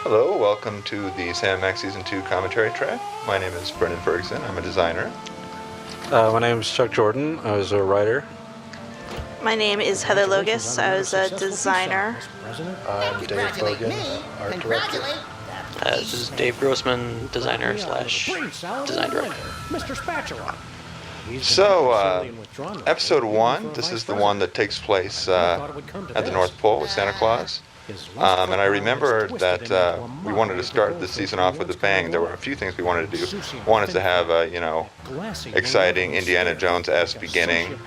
Hello, welcome to the Sam Max Season 2 commentary track. My name is Brendan Ferguson. I'm a designer. My name is Chuck Jordan. I was a writer. My name is Heather Logus. I was a designer. I'm Dave Bogan, art director. This is Dave Grossman, designer slash design director. Mr. Spatula. So, episode 1, this is the one that takes place at the North Pole with Santa Claus. And I remember that we wanted to start this season off with a bang. There were a few things we wanted to do. One is to have a, exciting Indiana Jones-esque beginning.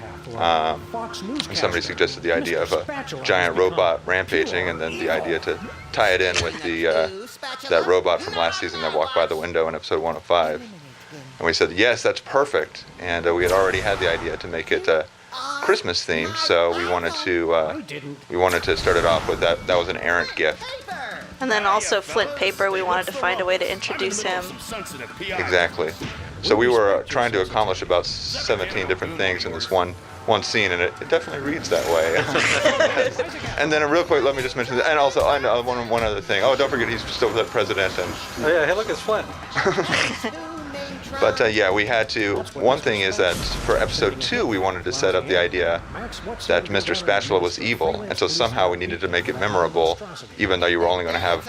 Somebody suggested the idea of a giant robot rampaging, and then the idea to tie it in with the that robot from last season that walked by the window in episode 105. And we said, yes, that's perfect. And we had already had the idea to make it Christmas themed, so we wanted to start it off with that. That was an errant gift. And then also Flint Paper, we wanted to find a way to introduce him. Exactly. So we were trying to accomplish about 17 different things in this one scene, and it definitely reads that way. And then real quick, let me just mention that, and also one other thing. Oh, don't forget he's still the president. And Oh yeah, hey look, it's Flint. But we had to. One thing is that for episode 2, we wanted to set up the idea that Mr. Spatula was evil, and so somehow we needed to make it memorable, even though you were only going to have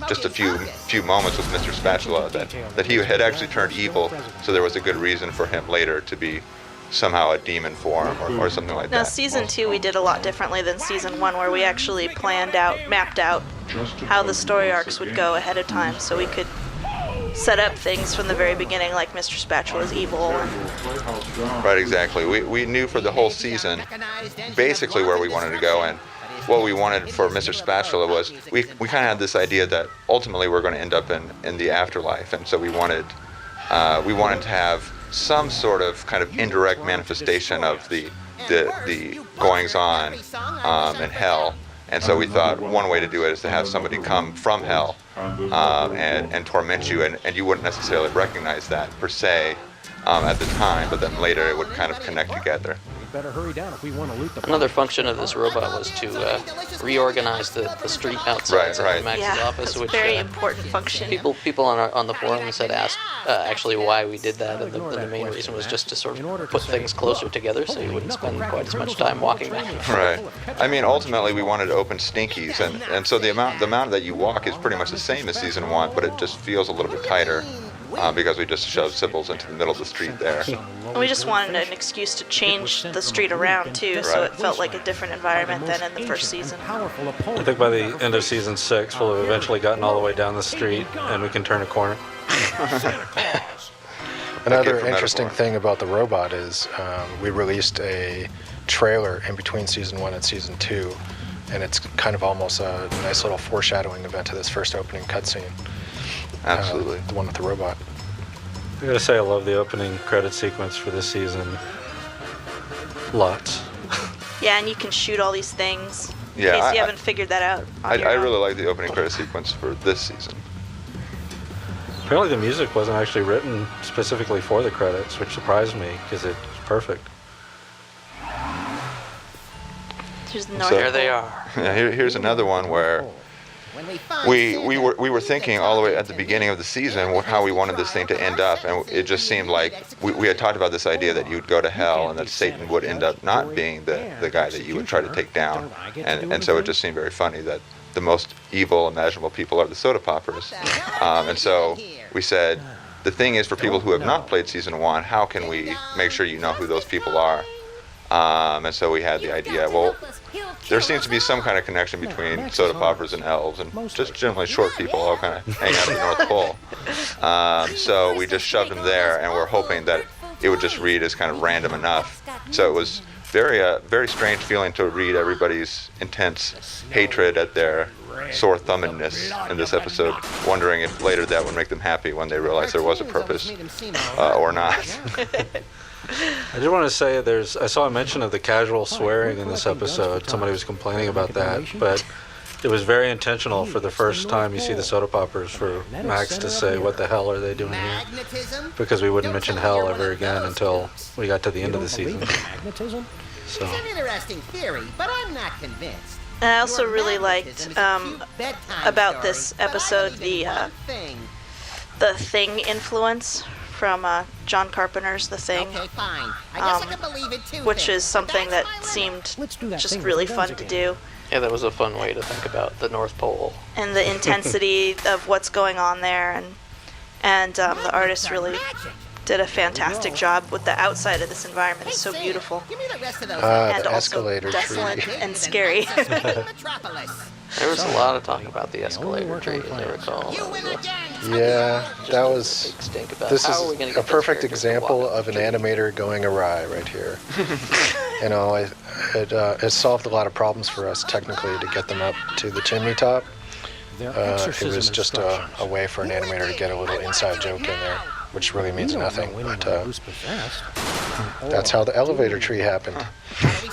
just a few moments with Mr. Spatula, that he had actually turned evil, so there was a good reason for him later to be somehow a demon form or something like Now, that. season 2, we did a lot differently than season 1, where we actually mapped out how the story arcs would go ahead of time, so we could set up things from the very beginning, like Mr. Spatula's evil. Right, exactly. We knew for the whole season basically where we wanted to go, and what we wanted for Mr. Spatula was we kind of had this idea that ultimately we're going to end up in the afterlife, and so we wanted to have some sort of kind of indirect manifestation of the goings on in hell. And so we thought one way to do it is to have somebody come from hell and torment you, and you wouldn't necessarily recognize that per se at the time, but then later it would kind of connect together. Better hurry down if we want to loot the Another function of this robot was to reorganize the street outside Right. Max's Yeah, office, that's a which very important function. people on the forums had asked actually why we did that, and the main reason was just to sort of put things closer together so you wouldn't spend quite as much time walking back and forth. Right. I mean, ultimately we wanted to open Stinkies, and so the amount that you walk is pretty much the same as season 1, but it just feels a little bit tighter. Because we just shoved Sybil's into the middle of the street there. And we just wanted an excuse to change the street around, too, so it felt like a different environment than in the first season. I think by the end of season 6, we'll have eventually gotten all the way down the street, and we can turn a corner. Another interesting thing about the robot is we released a trailer in between season 1 and season 2, and it's kind of almost a nice little foreshadowing event to this first opening cutscene. Absolutely. The one with the robot. I gotta say, I love the opening credit sequence for this season. Lots. Yeah, and you can shoot all these things. Yeah, in case you haven't figured that out. I really like the opening credit sequence for this season. Apparently the music wasn't actually written specifically for the credits, which surprised me, because it's perfect. There's the So- There they are. Yeah, here's another one where we were thinking all the way at the beginning of the season how we wanted this thing to end up, and it just seemed like we had talked about this idea that you'd go to hell and that Satan would end up not being the guy that you would try to take down, and so it just seemed very funny that the most evil imaginable people are the soda poppers, and so we said the thing is, for people who have not played season 1, how can we make sure you know who those people are? And so we had the idea, well, there seems to be some kind of connection between soda poppers and elves, and just generally short people all kind of hang out at the North Pole. So we just shoved them there, and we're hoping that it would just read as kind of random enough. So it was very strange feeling to read everybody's intense hatred at their sore thumbedness in this episode, wondering if later that would make them happy when they realized there was a purpose or not. I did want to say I saw a mention of the casual swearing in this episode. Somebody was complaining about that, but it was very intentional for the first time you see the soda poppers for Max to say, what the hell are they doing here? Because we wouldn't mention hell ever again until we got to the end of the season. magnetism? So It's an interesting theory, but I'm not convinced. And I also really liked about this episode the Thing influence from John Carpenter's The Thing, Okay, fine. I guess I can believe it too. which then. is something that seemed Let's do that just thing really with fun guns to again. do. Yeah, that was a fun way to think about the North Pole. And the intensity of what's going on there, and the artist really Magic. did a fantastic job with the outside of this environment. It's so Sam, beautiful Give me the rest of those. and The also escalator desolate tree. and scary. Metropolis. There was a lot of talk about the escalator tree, as I recall. You That win was a again. Yeah, that was. big stink about This how are we going is to a get perfect this character to example walk of an the tree? animator going awry right here. You know, it solved a lot of problems for us technically to get them up to the chimney top. Their It exorcism was just a instructions. way for an animator to get a little inside joke in there, which really means You don't nothing. know anyone But who's possessed. that's how the elevator tree happened.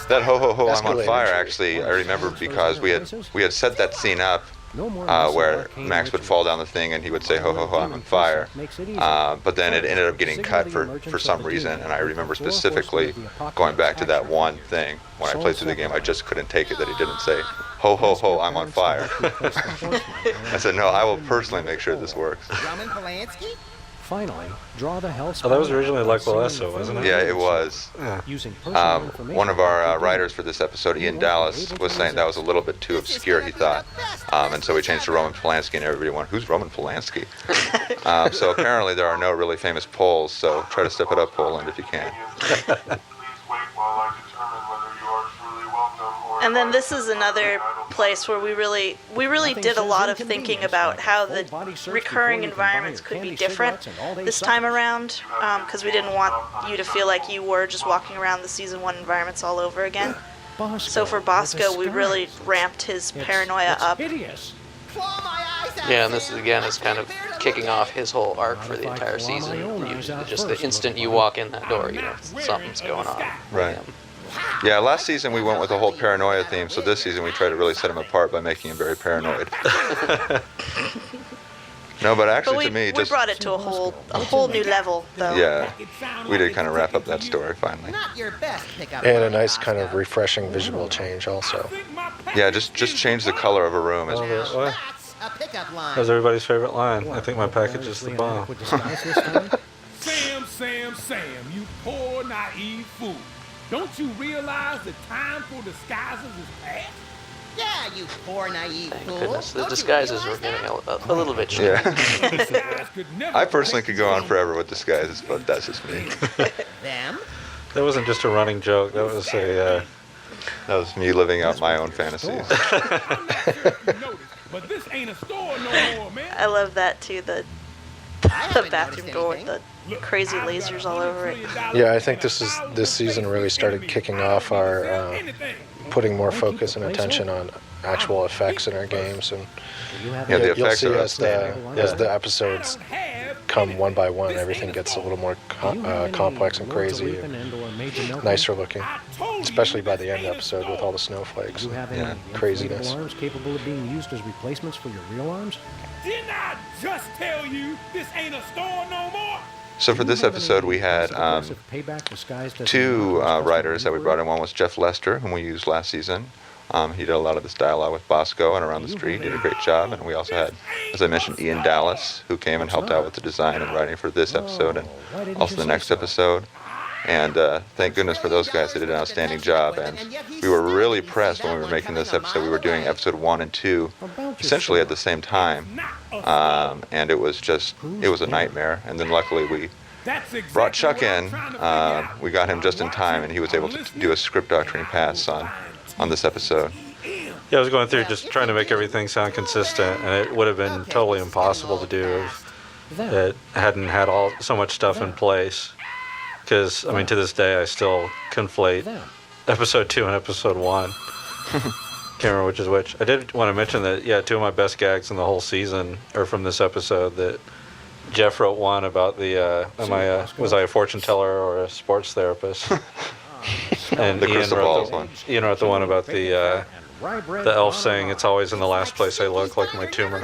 That ho ho ho, I'm on Escalator fire. tree. Actually, I remember because we had set that scene up No more where arcane Max would rituals. fall down the thing and he would say ho ho ho, I'm on fire. But then it ended up getting cut for some reason, and I remember specifically going back to that one thing when I played through the game. I just couldn't take it that he didn't say ho ho ho, I'm on fire. I said no, I will personally make sure this works. Roman Polanski? Finally, draw the hell. Oh, that was originally Lech Walesa, wasn't it? Yeah, it was. Using personal information. One of our writers for this episode, Ian Dallas, was saying that was a little bit too obscure, he thought. And so we changed to Roman Polanski, and everybody went, who's Roman Polanski? So apparently there are no really famous Poles, so try to step it up, Poland, if you can. And then this is another place where we really did a lot of thinking about how the recurring environments could be different this time around, because we didn't want you to feel like you were just walking around the season 1 environments all over again. So for Bosco, we really ramped his paranoia up. Hideous. Claw my eyes out, Yeah, and this is Sam. again is kind of kicking off his whole arc for the entire season. Just the instant you walk in that door, you know something's going on. Right. Yeah, last season we went with a whole paranoia theme, so this season we try to really set him apart by making him very paranoid. No, but But actually we to me, just brought it to a whole new level, though. yeah, we did kind of wrap up that story finally. Not your best pickup And a line, nice kind of Bosco. refreshing visual change also. Yeah, just change the color of a room. Oh, As, what? That's a pickup line. That was everybody's favorite line. I think my package is the bomb. With disguise this time? Sam, you poor naive fool. Don't you realize the time for disguises is past? Yeah, you poor naive Thank fool. goodness. The Don't you disguises were realize getting that? a little bit shitty. yeah. Disguise could never I personally could go on forever with disguises, but that's just me. Them? That wasn't just a running joke. That was a. That was me living out my own fantasies. I'm not sure if you noticed, but this ain't a store no more, man. I love that too. The haven't bathroom noticed door with anything. the crazy lasers all over it. Yeah, I think this season really started kicking off our putting more focus and attention on actual effects in our games, and Yeah, the you'll effects see are as outstanding. the episodes come one by one, everything gets a little more complex and crazy, and nicer looking, especially by the end episode with all the snowflakes. Do you have and any craziness. inflatable arms capable of being used as replacements for your real arms? Didn't I just tell you this ain't a store no more? So for this episode, we had two writers that we brought in. One was Jeff Lester, whom we used last season. He did a lot of this dialogue with Bosco and around the street. Did a great job. And we also had, as I mentioned, Ian Dallas, who came and helped out with the design and writing for this episode and also the next episode. And thank goodness for those guys. They did an outstanding job. And we were really pressed when we were making this episode. We were doing episode 1 and 2 essentially at the same time. And it was a nightmare. And then luckily we brought Chuck in. We got him just in time, and he was able to do a script doctoring pass on this episode. Yeah, I was going through just trying to make everything sound consistent, and it would have been totally impossible to do if it hadn't had so much stuff in place. Because, I mean, to this day, I still conflate episode 2 and episode 1. Can't remember which is which. I did want to mention that, yeah, 2 of my best gags in the whole season are from this episode. That Jeff wrote one about the, was I a fortune teller or a sports therapist? And The crystal balls wrote one. Ian wrote the one about the elf saying, "It's always in the last place I look, like my tumor."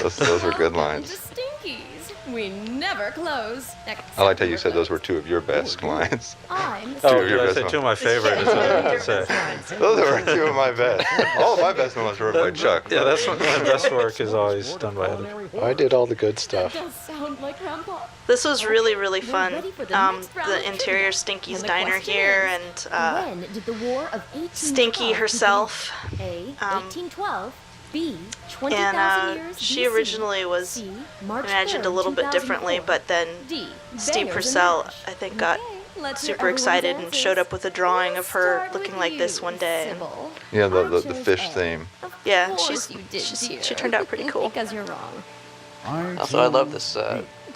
Those were good lines. The Stinkies. We never close. I liked how you said those were two of your best lines. I'm Oh, of your did I best say ones. two of my favorite? Is what I meant to say. Those were two of my best. All of my best ones were by Chuck. Yeah, that's what my best work is always done by others. I did all the good stuff. That does sound like Grandpa. This was really, really fun. Ready for the next round The of interior trivia. Stinky's And the diner question here, is, and when did the War of 1812 Stinky herself. begin? A. Um, 1812. B. 20,000 And years she BC. originally was C. March imagined 3rd, a little bit differently, 2004. but then D. Steve Bangers and Purcell, mash. I think, got Okay, let's hear super everyone's excited and showed answers. up with a drawing Let's of her start looking with like this you, one day. And Sybil. Yeah, the I chose fish A. theme. Of Yeah, course you did, dear. she turned out pretty cool. Because you're wrong. Also, I love this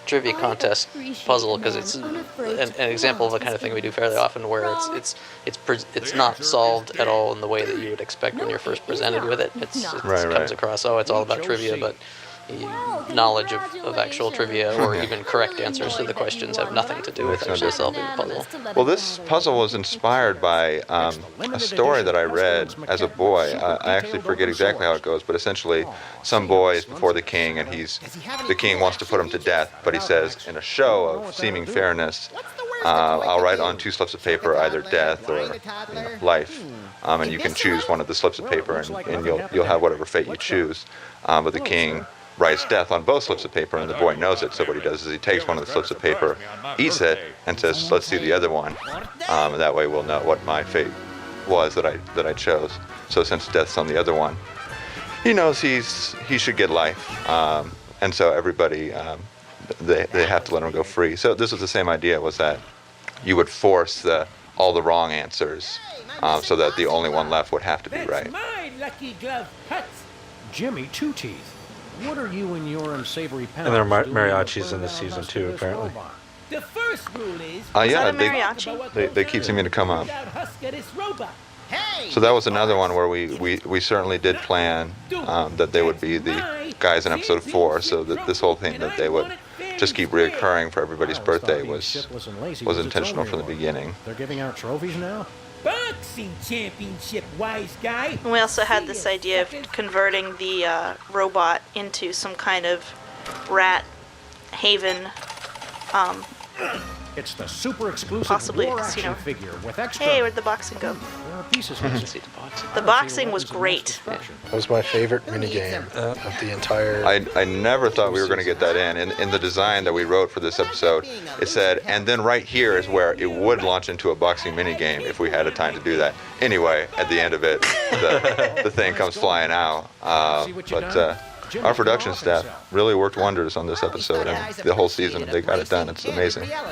trivia contest puzzle because it's an example of the kind of thing we do fairly often, where it's not solved at all in the way that you would expect when you're first presented with it. It Right, comes right. across, oh, it's all about trivia, but knowledge of actual trivia or even correct answers to the questions have nothing to do with Makes no actually difference. solving the puzzle. Well, this puzzle was inspired by a story that I read as a boy. I actually forget exactly how it goes, but essentially, some boy is before the king, and the king wants to put him to death, but he says, in a show of seeming fairness, I'll write on 2 slips of paper either death or life, and you can choose one of the slips of paper, and you'll have whatever fate you choose. But the king writes death on both slips of paper, and the boy knows it. So what he does is he takes one of the slips of paper, eats it, and says, "Let's see the other one." And that way we'll know what my fate was that I chose. So since death's on the other one, he knows he should get life, and so everybody they have to let him go free. So this was the same idea, was that you would force all the wrong answers, so that the only one left would have to be That's right. my lucky glove cuts. Jimmy Two Teeth, what are you and your unsavory pals And there are doing mariachis to in this burn season down too, this apparently. robot? The first rule is. Yeah, that a mariachi? they keep seeming to come up. without Husker this robot. Hey! So that was another one where we certainly did plan that they would be the guys in episode 4, so that this whole thing that they would just keep reoccurring for everybody's I always birthday thought being was shipless and lazy was its intentional own from the reward. beginning. They're giving out trophies now? Boxing championship, wise guy. we also had this idea of converting the robot into some kind of rat haven. It's the super exclusive Possibly a war casino. action figure with extra. Hey, where'd the boxing go? There are pieces missing. See the box. The boxing was great. That was my favorite minigame of the entire. I never thought we were going to get that in the design that we wrote for this episode. It said, and then right here is where it would launch into a boxing minigame if we had a time to do that. Anyway, at the end of it, the thing comes flying out. But our production staff really worked wonders on this episode, and the whole season they got it done. It's amazing. Mark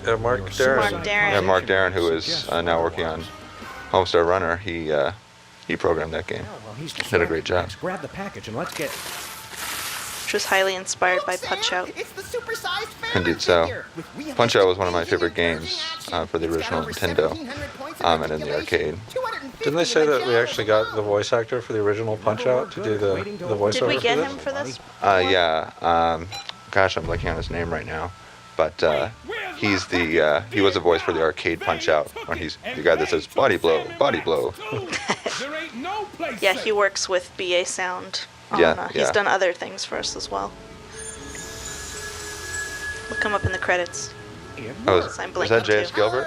Darren. Mark Darren. Yeah, Mark Darren, who is now working on Homestar Runner, he programmed that game. Well, he's Did a great job. Let's grab the package and let's get. Which was highly inspired by Punch Out. It's the supersized Indeed so. Punch Out was one of my favorite games for the original Nintendo, and in the arcade. Didn't they say that we actually got the voice actor for the original Punch Out to do the voiceover Did we get for him this? for this? Yeah. Gosh, I'm blanking on his name right now, but he's he was a voice for the arcade Punch Out when he's the guy that says body blow, body blow. There ain't no place Yeah, safe. he works with BA Sound. Yeah, He's yeah. done other things for us as well. Look him up in the credits. Oh, Yes, I'm is that blanking J.S. too. Gilbert?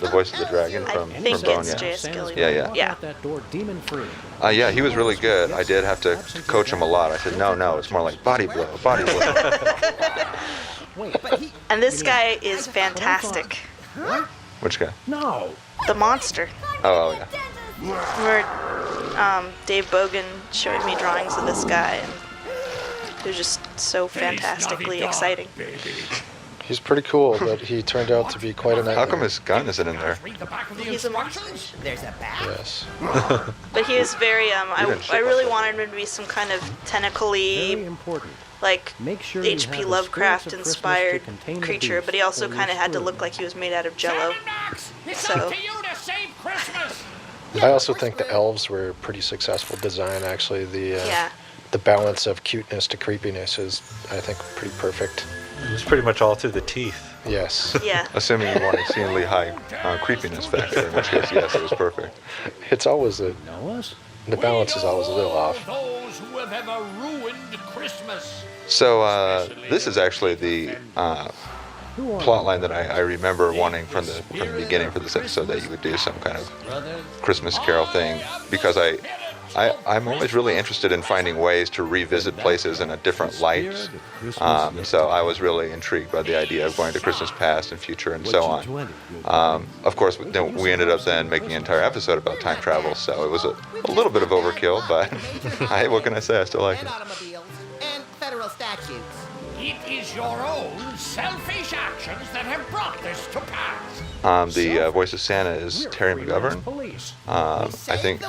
The voice of the dragon I from think Bone, it's yeah. J.S. Gilliam. Yeah, yeah. Yeah. Out that door demon free. Yeah, he was really good. I did have to coach him a lot. I said, no, it's more like body blow, body blow. Wait, And this guy is fantastic. Which guy? no. The monster. Oh, yeah. Remember Dave Bogan showing me drawings of this guy, and it was just so fantastically exciting. He's pretty cool, but he turned out to be quite a How nightmare. come his gun isn't in there? He's a monster. There's a bat. Yes. But he was very, didn't ship I really us. wanted him to be some kind of Very tentacly, important. like Make sure you have H.P. the Lovecraft spirits of Christmas inspired to contain the creature, beast but he also or kind of had to you're look screwed. like he was made out of jello. So, I also think the elves were a pretty successful design. Actually, yeah. the balance of cuteness to creepiness is, I think, pretty perfect. It's pretty much all through the teeth. Yes. Yeah. Assuming you want an exceedingly high creepiness factor, in which case, yes, it was perfect. It's always a Know us? The balance is always a little off. Those who have ever ruined Christmas. So this is actually the plot line that I remember wanting from the beginning for this episode, that you would do some kind of Christmas Carol thing, because I'm always really interested in finding ways to revisit places in a different light. So I was really intrigued by the idea of going to Christmas past and future and so on. Of course, then we ended up then making an entire episode about time travel, so it was a little bit of overkill, but what can I say? I still like And it. automobiles and federal statutes. It is your own selfish actions that have brought this to pass. The voice of Santa is Terry McGovern. I think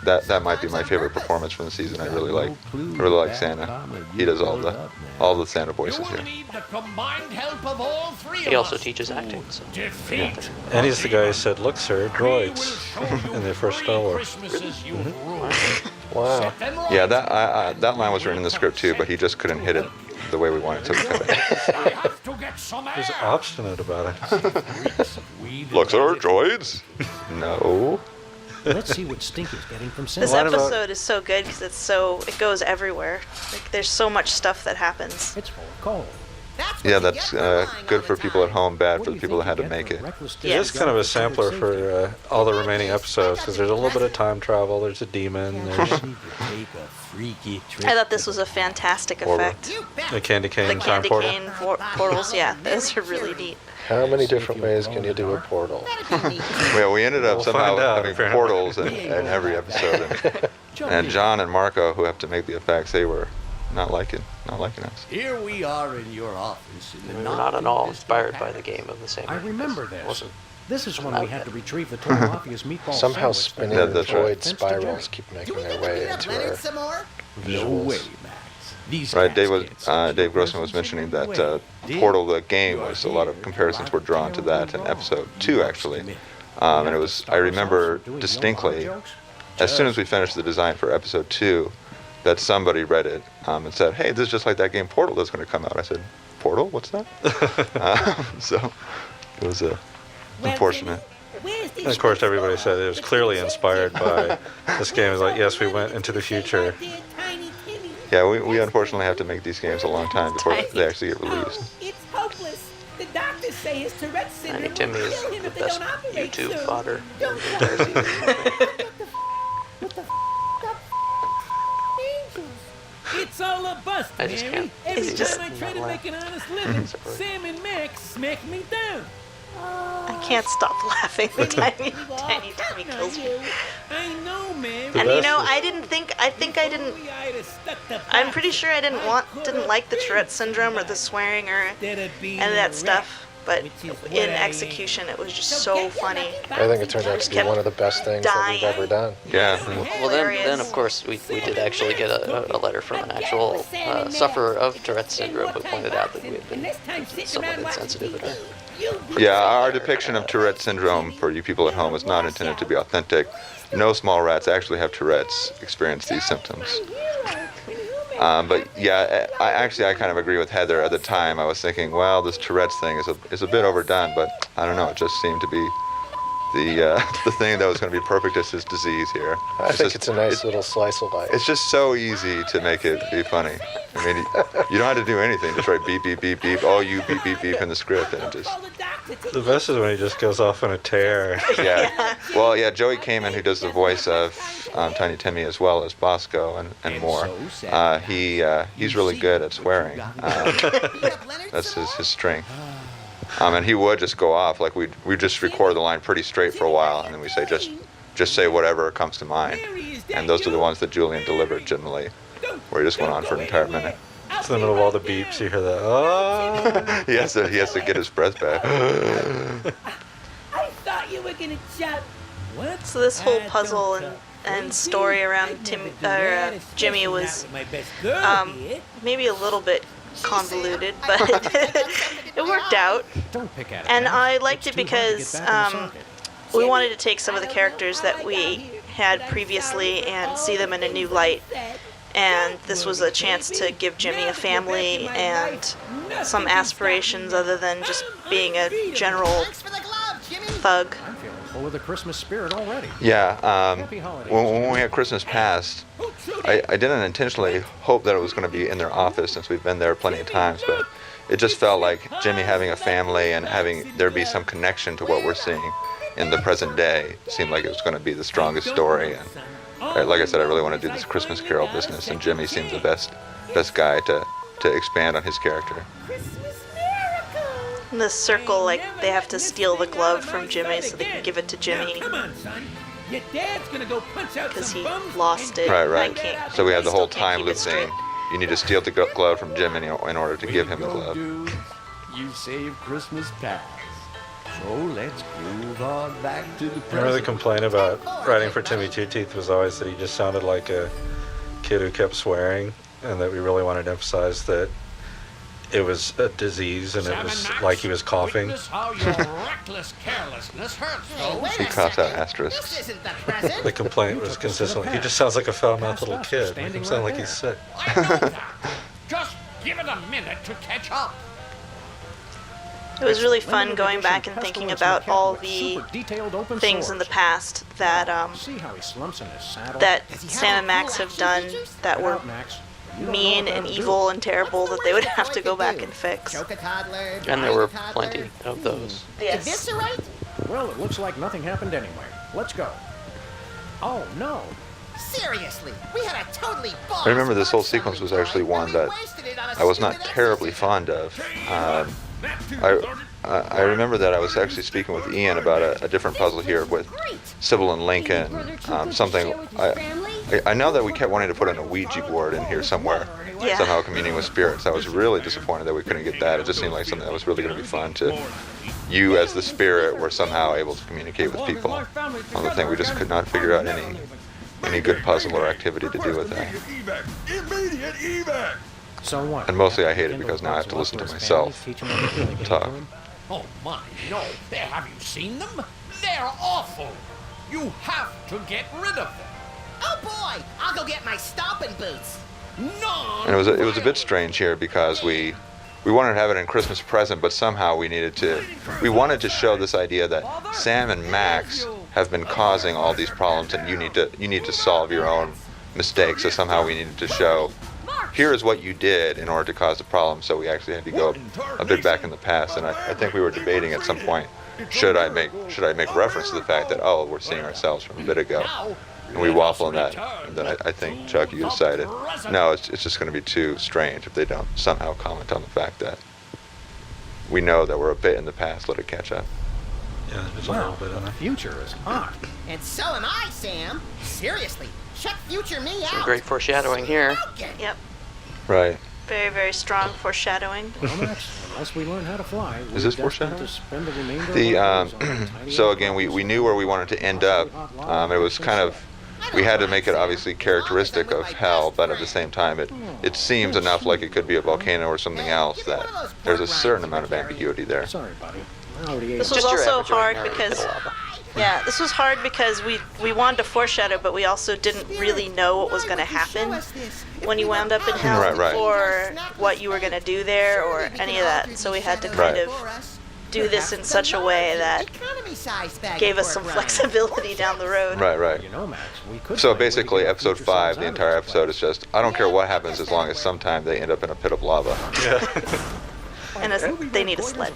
that might be my favorite performance from the season. I really like Santa. He does all the Santa voices here. Need the combined help of all three He of also us. teaches acting. So. Defeat. And he's the guy who said, "Look, sir, droids," in the first Star Wars. Wow. Yeah, that line was written in the script too, but he just couldn't hit it the way we wanted to. He's obstinate about it. Look, sir, droids. No. Let's see what Stinky's getting from This Santa. episode is so good because it goes everywhere. Like, there's so much stuff that happens. It's full of coal. Yeah, that's good for people at home, bad for the people that had to make it. It is kind of a sampler for all the remaining episodes, because there's a little bit of time travel, there's a demon, there's I thought this was a fantastic effect. a candy cane The time candy portal. cane portals, yeah, those are really neat. How many different ways can you do a portal? Well, we ended up We'll somehow find out, having apparently. portals in every episode, and John and Marco, who have to make the effects, they were not liking us. Here we are in your office in the We were not at all inspired by the game of the same. I remember this. Wasn't. This is when we had to retrieve the Toy Mafia's meatball Somehow sandwich. spinning Yeah, the that's right. void spirals keep making their way into our Some more? No way, visuals. Max. These Right, cats Dave Grossman was mentioning that Portal, the game, was a lot of comparisons were drawn to that in episode 2, actually. And it was, I remember distinctly, as soon as we finished the design for episode 2, that somebody read it and said, "Hey, this is just like that game Portal that's going to come out." I said, "Portal? What's that?" So it was unfortunate. And of course, everybody said it was clearly inspired by this game. It's like, yes, we went into the future. Yeah, we unfortunately have to make these games a long time before they actually get released. It's hopeless. The doctors say his Tourette's syndrome And Timmy will is kill him the if they best don't operate YouTube soon. fodder. Don't It's all a bust, I just Mary. can't. Every It's just- time I try to not make an honest living, Separate. Sam and Max smack me down. I can't stop laughing. Tiny Timmy kills me. I know, man. And you know, best I think I didn't. I'm pretty sure I didn't like the Tourette syndrome or the swearing or any of that stuff. But in execution, it was just so funny. I think it turned out to be one of the best things that we've ever done. Yeah. Well, then of course we did actually get a letter from an actual sufferer of Tourette's syndrome who pointed out that we had been somewhat insensitive at her. Yeah, our depiction of Tourette syndrome for you people at home is not intended to be authentic. No small rats actually have Tourette's experience these symptoms. But yeah, I kind of agree with Heather. At the time, I was thinking, well, this Tourette's thing is a bit overdone, but I don't know. It just seemed to be the thing that was going to be perfect as his disease here. I think just- it's a nice little slice of life. It's just so easy to make it be funny. I mean, you don't have to do anything. Just write beep, beep, beep, beep, all you beep, beep, beep in the script, and it just, The best is when he just goes off on a tear. yeah. Well, yeah, Joey Kamen, who does the voice of Tiny Timmy as well as Bosco and more, he's really good at swearing. That's his strength. And he would just go off, like we'd just record the line pretty straight for a while, and then we say, just say whatever comes to mind. And those are the ones that Julian delivered generally, where he just went on for an entire minute. It's in the middle of all the beeps, you hear that, oh. He has to get his breath back. I thought you were gonna jump. What? So this whole puzzle and story around Jimmy was maybe a little bit convoluted, but it worked out. Don't pick at it. And man. I liked It's it too hard to because get back in the socket. we wanted to take some of the characters that we had previously and see them in a new light. And this was a chance to give Jimmy a family and some aspirations other than just being a general Thanks for the glove, Jimmy. thug. full of the Christmas spirit already. Yeah. Happy holidays. When we had Christmas Past, I didn't intentionally hope that it was going to be in their office since we've been there plenty of times, but it just felt like Jimmy having a family and having there be some connection to what we're seeing in the present day seemed like it was going to be the strongest story. And like I said, I really want to do this Christmas Carol business, and Jimmy seems the best guy to expand on his character. In this circle, like they have to steal the glove from Jimmy so they can give it to Jimmy Come on, son. Your dad's gonna go punch out because some he bums. lost it. Right, I right. can't. So we have the still whole can't time keep loop it straight. thing. You need to steal the glove from Jimmy in order to give him the glove. Dudes, you saved Christmas Past. So let's move on back to the Remember the present. complaint about writing for Timmy Two Teeth was always that he just sounded like a kid who kept swearing, and that we really wanted to emphasize that it was a disease and it was like he was coughing. How your reckless carelessness hurts those. He coughs out asterisks. Isn't the present? The complaint was consistently, he just sounds like a foul-mouthed little kid. Make him sound like he's sick. I know that. Just give it a minute to catch up. It was really Limited fun going edition back and thinking pestilence about maquette all with the super detailed open things in the swords. past that See how he slumps in his saddle? that Does he have Sam any and Max cool have action done features? that were Max. You don't know mean what and that'll do. evil and terrible that they would have to go back and fix. Choke a toddler. And there were drive a toddler, plenty of those. Yes. Eviscerate? Well, it looks like nothing happened anyway. Let's go. Oh, no. Seriously, we had a totally boss. I remember this whole sequence was actually one that I was not terribly fond of. I remember that I was actually speaking with Ian about a different puzzle here with Sybil and Lincoln. Something I know that we kept wanting to put in a Ouija board in here somewhere, Yeah. somehow communing with spirits. I was really disappointed that we couldn't get that. It just seemed like something that was really going to be fun to. You as the spirit were somehow able to communicate with people. Another thing, we just could not figure out any good puzzle or activity to do with that. Immediate evac. So what? And mostly I hate it because now I have to listen to myself talk. Oh my, no. Have you seen them? They're awful. You have to get rid of them. Oh boy, I'll go get my stomping boots. And it was a bit strange here because we wanted to have it in Christmas present, but somehow we wanted to show this idea that Sam and Max have been causing all these problems, and you need to solve your own mistakes. So somehow we needed to show, here is what you did in order to cause the problem. So we actually had to go a bit back in the past, and I think we were debating at some point, should I make reference to the fact that, oh, we're seeing ourselves from a bit ago. And we waffle on that, and then I think, Chuck, you decided, no, it's just going to be too strange if they don't somehow comment on the fact that we know that we're a bit in the past, let it catch up. Yeah, there's a little bit in The there. future is hot. And so am I, Sam. Seriously, check future me out. Some great foreshadowing here. Yep. Right. Very, very strong foreshadowing. Well, Max, unless we learn how to fly, Is we're this destined foreshadowing? to spend the remainder of our lives on a tiny So island. again, we knew where we wanted to end up. It was kind of, we had to make it obviously characteristic of hell, but at the same time, it seems enough like it could be a volcano or something else that there's a certain amount of ambiguity there. Sorry, buddy. I already ate This all was Just your also average hard ordinary because pit of lava. yeah, this was hard because we wanted to foreshadow, but we also didn't really know what was going to happen when you wound up in hell, Right. or what you were going to do there, or any of that. So we had to kind Right. of do this in such a way that gave us some flexibility down the road. Right. You know, Max, we could So find a way to basically, get episode future 5, selves the out of entire this episode place. is just, I don't care what happens as long as sometime they end up in a pit of lava. And they need a sled.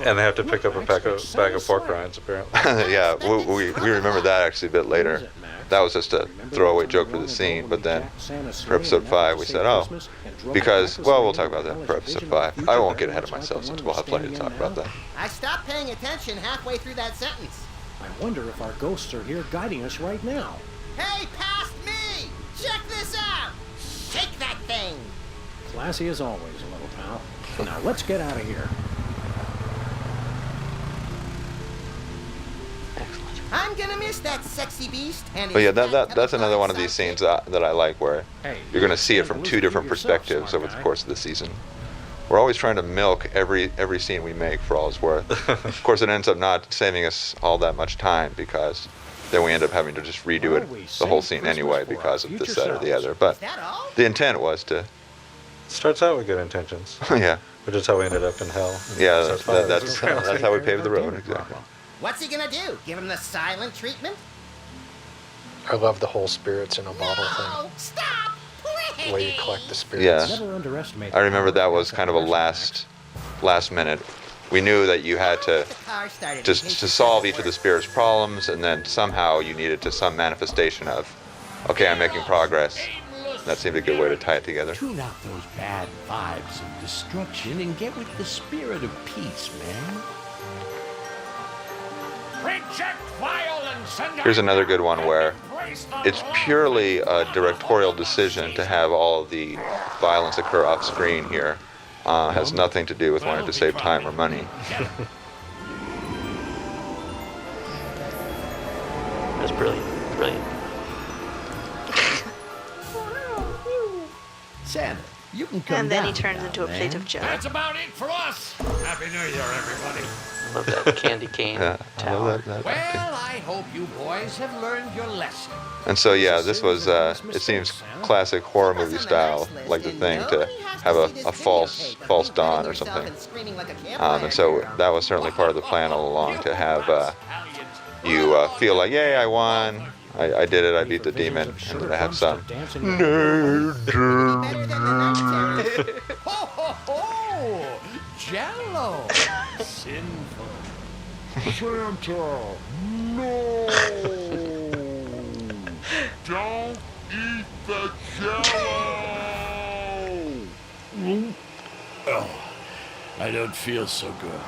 And they have to pick up a bag of pork rinds, apparently. Yeah, we remember that actually a bit later. That was just a throwaway joke for the scene, but then for episode 5 we said, oh, because, well, we'll talk about that for episode 5. I won't get ahead of myself since we'll have plenty to talk about that. I stopped paying attention halfway through that sentence. I wonder if our ghosts are here guiding us right now. Hey, past me! Check this out! Shake that thing! Classy as always, little pal. Now let's get out of here. Excellent. I'm gonna miss that sexy beast. And But yeah, his that's another one of these scenes that I like where Hey, you're going to see it from two different perspectives over the course of the season. We're always trying to milk every scene we make for all it's worth. Of course, it ends up not saving us all that much time because then we end up having to just redo it, the whole scene anyway, because of this, that, or the other. But Is that all? the intent was to, Starts out with good intentions, yeah, which is how we ended up in hell. yeah, Episode 5. that's how we paved the road, exactly. What's he gonna do? Give him the silent treatment? I love the whole spirits in a bottle Oh, stop! thing. The way you collect the spirits. Yeah. Never underestimate. I remember that was kind of a last minute. We knew that you had to The car started. to solve each of the spirit's problems, and then somehow you needed to some manifestation of, okay, I'm making progress. That seemed a good way to tie it together. Tune out those bad vibes of destruction and get with the spirit of peace, man. Reject violence and Here's another good one where it's purely a directorial decision to have all of the violence occur off screen here. Has nothing to do with wanting to save time or money. That's brilliant. Brilliant. Santa, you can come And then he down turns now, into a plate man. of junk. That's about it for us. Happy New Year, everybody. Love that candy cane Yeah, I tower. love that. Well, I hope you boys have learned your lesson. And so yeah, this was it seems classic horror movie style, like The Thing, to have a false dawn or something. And so that was certainly part of the plan all along, to have you feel like, yay, I won, I did it, I beat the demon, and then I have some. Ho, ho, ho! Jello! Sinful. Santa, no! Don't eat the jello! Oh, I don't feel so good.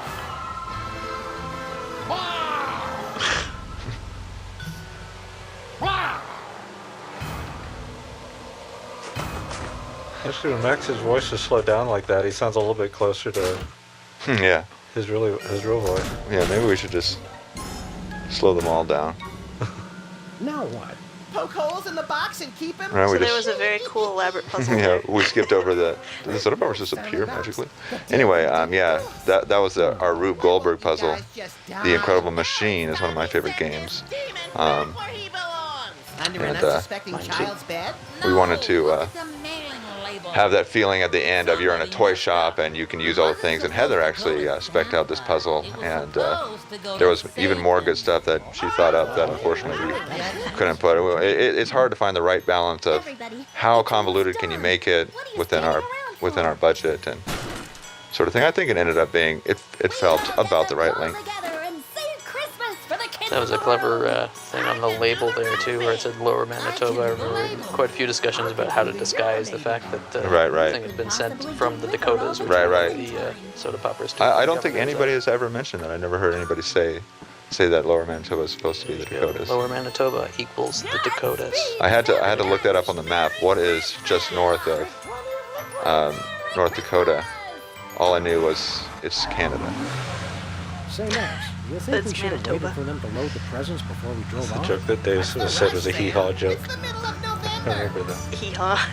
Actually, when Max's voice is slowed down like that, he sounds a little bit closer to Yeah, his real voice. yeah. Maybe we should just slow them all down. Now what? Poke holes in the box and keep him? Right, So we there was just a very cool elaborate puzzle yeah, there. we skipped over the soda poppers just appear magically. Anyway, yeah, that was our Rube Goldberg puzzle. The Incredible Machine is one of my favorite games. Where he belongs. Under an and, unsuspecting child's bed? We wanted to have that feeling at the end of you're in a toy shop and you can use all the things. And Heather actually spec'd out this puzzle, and there was even more good stuff that she thought up that unfortunately we couldn't put. It's hard to find the right balance of how convoluted can you make it within our budget and sort of thing. I think it ended up being it felt about the right length. That was a clever thing on the label there too, where it said Lower Manitoba. I remember quite a few discussions about how to disguise the fact that the Right. thing had been sent from the Dakotas, which Right. are the soda poppers too. I don't think anybody has ever mentioned that. I never heard anybody say that Lower Manitoba is supposed to be the Dakotas. Lower Manitoba equals the Dakotas. I had to look that up on the map. What is just north of North Dakota? All I knew was it's Canada. Say, Max, you think It's we should have waited Manitoba. for them to load the presents before we drove The off? joke that Dave said was a hee-haw joke. It's the middle of I November. remember that. Hee haw.